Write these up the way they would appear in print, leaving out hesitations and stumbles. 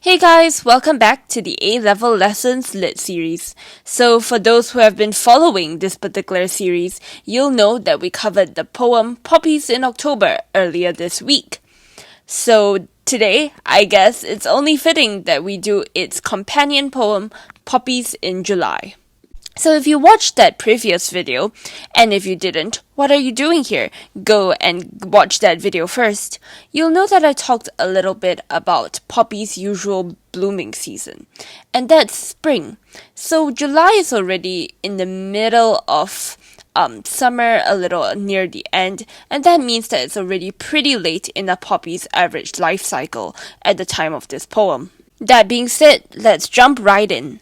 Hey guys, welcome back to the A-Level Lessons Lit series. So for those who have been following this particular series, you'll know that we covered the poem Poppies in October earlier this week. So today, I guess it's only fitting that we do its companion poem Poppies in July. So if you watched that previous video, and if you didn't, what are you doing here? Go and watch that video first. You'll know that I talked a little bit about Poppy's usual blooming season, and that's spring. So July is already in the middle of summer, a little near the end, and that means that it's already pretty late in a poppy's average life cycle at the time of this poem. That being said, let's jump right in.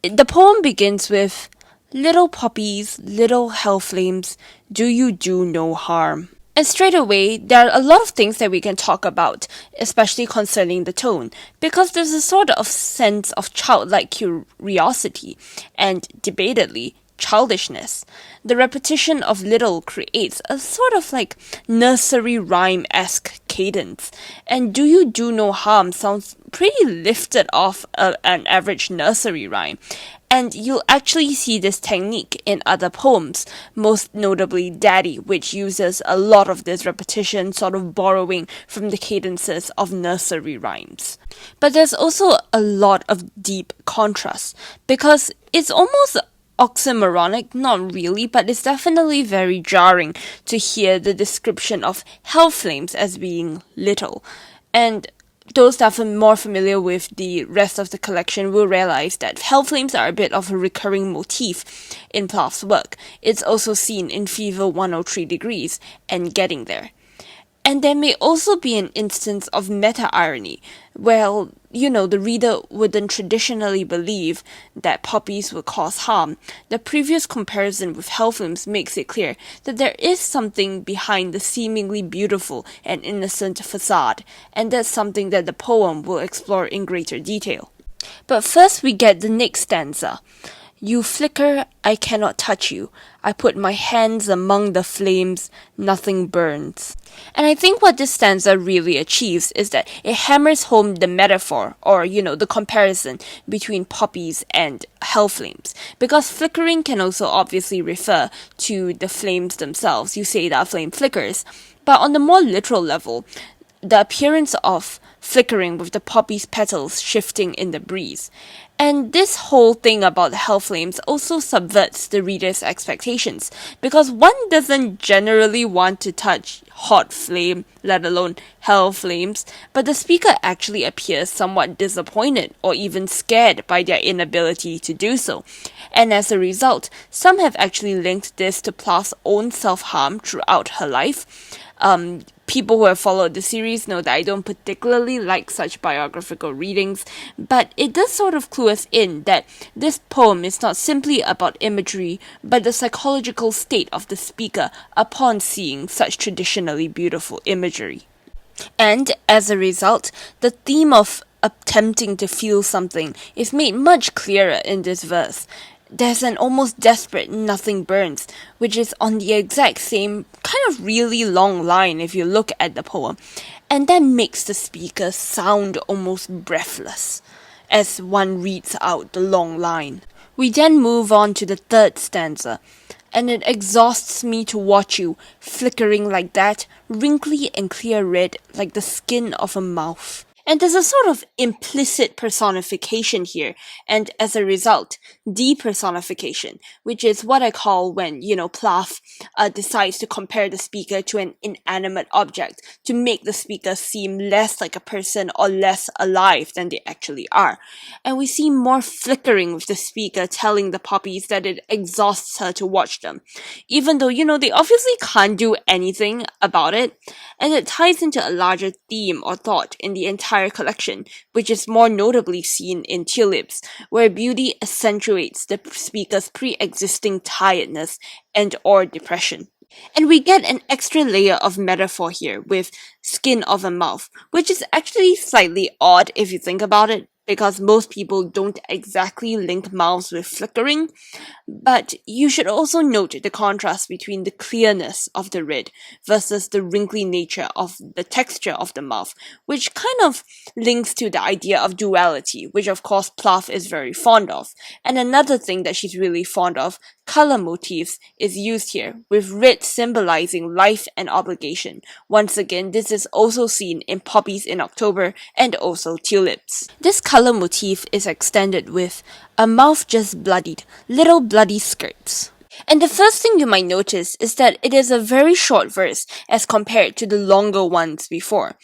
The poem begins with, "Little poppies, little hell flames, do you do no harm?" And straight away, there are a lot of things that we can talk about, especially concerning the tone, because there's a sort of sense of childlike curiosity and, debatedly, childishness. The repetition of little creates a sort of like nursery rhyme-esque cadence, and "do you do no harm" sounds pretty lifted off an average nursery rhyme. And you'll actually see this technique in other poems, most notably Daddy, which uses a lot of this repetition, sort of borrowing from the cadences of nursery rhymes. But there's also a lot of deep contrast, because it's almost oxymoronic, not really, but it's definitely very jarring to hear the description of hell flames as being little. And those that are more familiar with the rest of the collection will realize that hell flames are a bit of a recurring motif in Plath's work. It's also seen in Fever 103 Degrees and Getting There. And there may also be an instance of meta-irony, where, the reader wouldn't traditionally believe that poppies would cause harm. The previous comparison with hell flames makes it clear that there is something behind the seemingly beautiful and innocent facade, and that's something that the poem will explore in greater detail. But first we get the next stanza. "You flicker, I cannot touch you. I put my hands among the flames, nothing burns." And I think what this stanza really achieves is that it hammers home the metaphor, or, the comparison between poppies and hell flames. Because flickering can also obviously refer to the flames themselves. You say that flame flickers. But on the more literal level, the appearance of flickering with the poppy's petals shifting in the breeze. And this whole thing about hell flames also subverts the reader's expectations, because one doesn't generally want to touch hot flame, let alone hell flames, but the speaker actually appears somewhat disappointed or even scared by their inability to do so. And as a result, some have actually linked this to Plath's own self-harm throughout her life. People who have followed the series know that I don't particularly like such biographical readings, but it does sort of clue us in that this poem is not simply about imagery, but the psychological state of the speaker upon seeing such traditionally beautiful imagery. And as a result, the theme of attempting to feel something is made much clearer in this verse. There's an almost desperate "nothing burns," which is on the exact same kind of really long line if you look at the poem, and that makes the speaker sound almost breathless as one reads out the long line. We then move on to the third stanza, and it exhausts me to watch you, flickering like that, wrinkly and clear red like the skin of a mouth. And there's a sort of implicit personification here, and as a result, depersonification, which is what I call when, Plath decides to compare the speaker to an inanimate object to make the speaker seem less like a person or less alive than they actually are. And we see more flickering with the speaker telling the poppies that it exhausts her to watch them, even though, they obviously can't do anything about it, and it ties into a larger theme or thought in the entire collection, which is more notably seen in Tulips, where beauty accentuates the speaker's pre-existing tiredness and or depression. And we get an extra layer of metaphor here with skin of a mouth, which is actually slightly odd if you think about it, because most people don't exactly link mouths with flickering, but you should also note the contrast between the clearness of the red versus the wrinkly nature of the texture of the mouth, which kind of links to the idea of duality, which of course Plath is very fond of. And another thing that she's really fond of, color motifs, is used here, with red symbolizing life and obligation. Once again, this is also seen in Poppies in October and also Tulips. This color motif is extended with a mouth just bloodied, little bloody skirts. And the first thing you might notice is that it is a very short verse as compared to the longer ones before.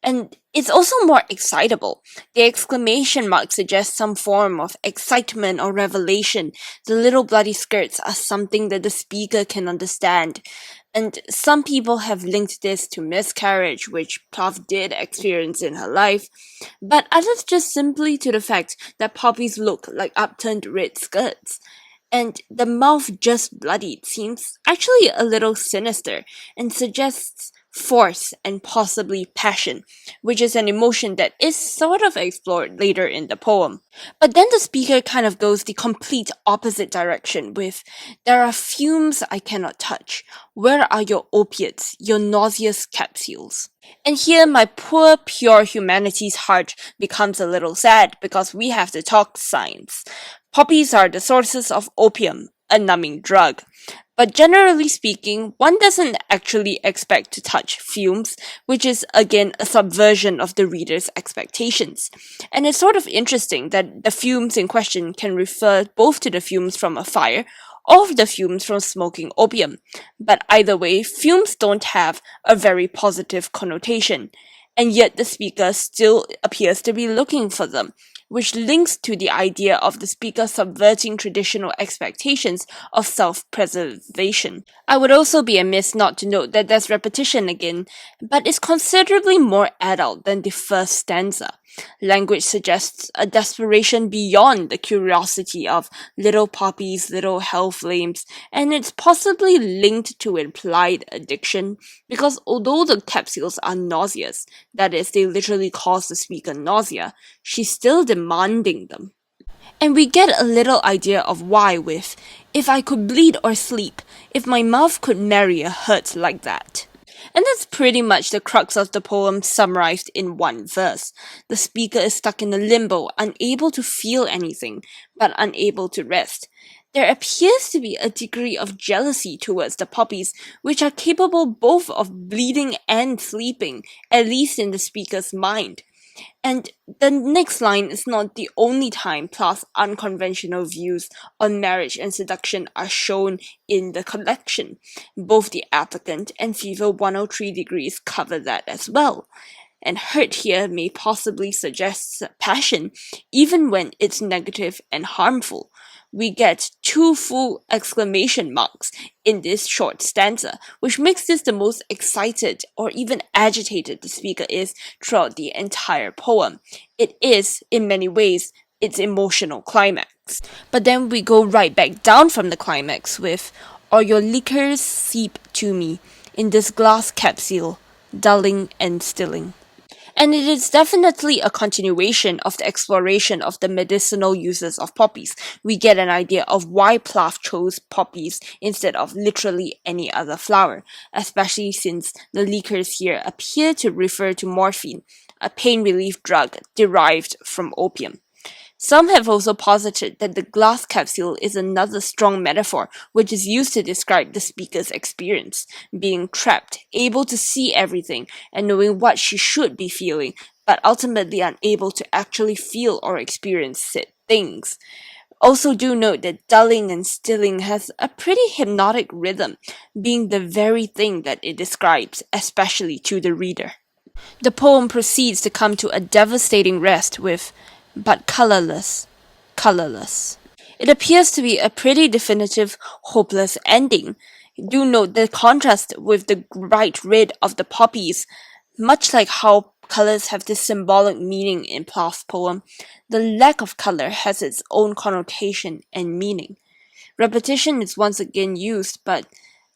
And it's also more excitable. The exclamation mark suggests some form of excitement or revelation. The little bloody skirts are something that the speaker can understand. And some people have linked this to miscarriage, which Plath did experience in her life, but others just simply to the fact that poppies look like upturned red skirts. And the mouth just bloodied seems actually a little sinister and suggests force and possibly passion, which is an emotion that is sort of explored later in the poem. But then the speaker kind of goes the complete opposite direction with, "There are fumes I cannot touch. Where are your opiates, your nauseous capsules?" And here my poor pure humanities heart becomes a little sad because we have to talk science. Poppies are the sources of opium, a numbing drug. But generally speaking, one doesn't actually expect to touch fumes, which is again a subversion of the reader's expectations. And it's sort of interesting that the fumes in question can refer both to the fumes from a fire or the fumes from smoking opium. But either way, fumes don't have a very positive connotation, and yet the speaker still appears to be looking for them, which links to the idea of the speaker subverting traditional expectations of self-preservation. I would also be amiss not to note that there's repetition again, but it's considerably more adult than the first stanza. Language suggests a desperation beyond the curiosity of little poppies, little hell flames, and it's possibly linked to implied addiction, because although the capsules are nauseous, that is, they literally cause the speaker nausea, she's still demanding them. And we get a little idea of why with, "If I could bleed or sleep, if my mouth could marry a hurt like that." And that's pretty much the crux of the poem summarized in one verse. The speaker is stuck in a limbo, unable to feel anything, but unable to rest. There appears to be a degree of jealousy towards the poppies, which are capable both of bleeding and sleeping, at least in the speaker's mind. And the next line is not the only time Plath's unconventional views on marriage and seduction are shown in the collection. Both the applicant and Fever 103 degrees cover that as well. And hurt here may possibly suggest passion, even when it's negative and harmful. We get 2 full exclamation marks in this short stanza, which makes this the most excited or even agitated the speaker is throughout the entire poem. It is, in many ways, its emotional climax. But then we go right back down from the climax with, "Or your liquors seep to me in this glass capsule, dulling and stilling." And it is definitely a continuation of the exploration of the medicinal uses of poppies. We get an idea of why Plath chose poppies instead of literally any other flower, especially since the liquors here appear to refer to morphine, a pain relief drug derived from opium. Some have also posited that the glass capsule is another strong metaphor which is used to describe the speaker's experience, being trapped, able to see everything, and knowing what she should be feeling, but ultimately unable to actually feel or experience said things. Also do note that dulling and stilling has a pretty hypnotic rhythm, being the very thing that it describes, especially to the reader. The poem proceeds to come to a devastating rest with, "But colorless, colorless." It appears to be a pretty definitive, hopeless ending. Do note the contrast with the bright red of the poppies. Much like how colors have this symbolic meaning in Plath's poem, the lack of color has its own connotation and meaning. Repetition is once again used, but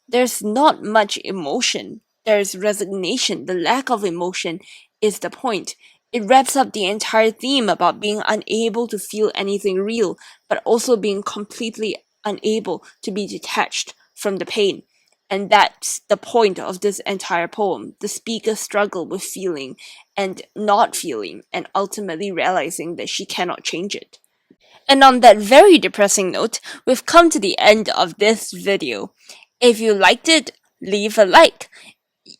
there's not much emotion. There's resignation. The lack of emotion is the point. It wraps up the entire theme about being unable to feel anything real, but also being completely unable to be detached from the pain. And that's the point of this entire poem. The speaker's struggle with feeling and not feeling, and ultimately realizing that she cannot change it. And on that very depressing note, we've come to the end of this video. If you liked it, leave a like.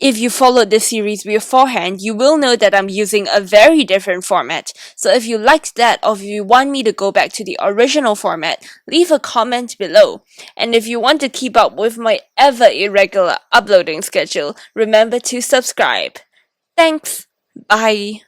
If you followed this series beforehand, you will know that I'm using a very different format. So if you liked that, or if you want me to go back to the original format, leave a comment below. And if you want to keep up with my ever irregular uploading schedule, remember to subscribe. Thanks. Bye.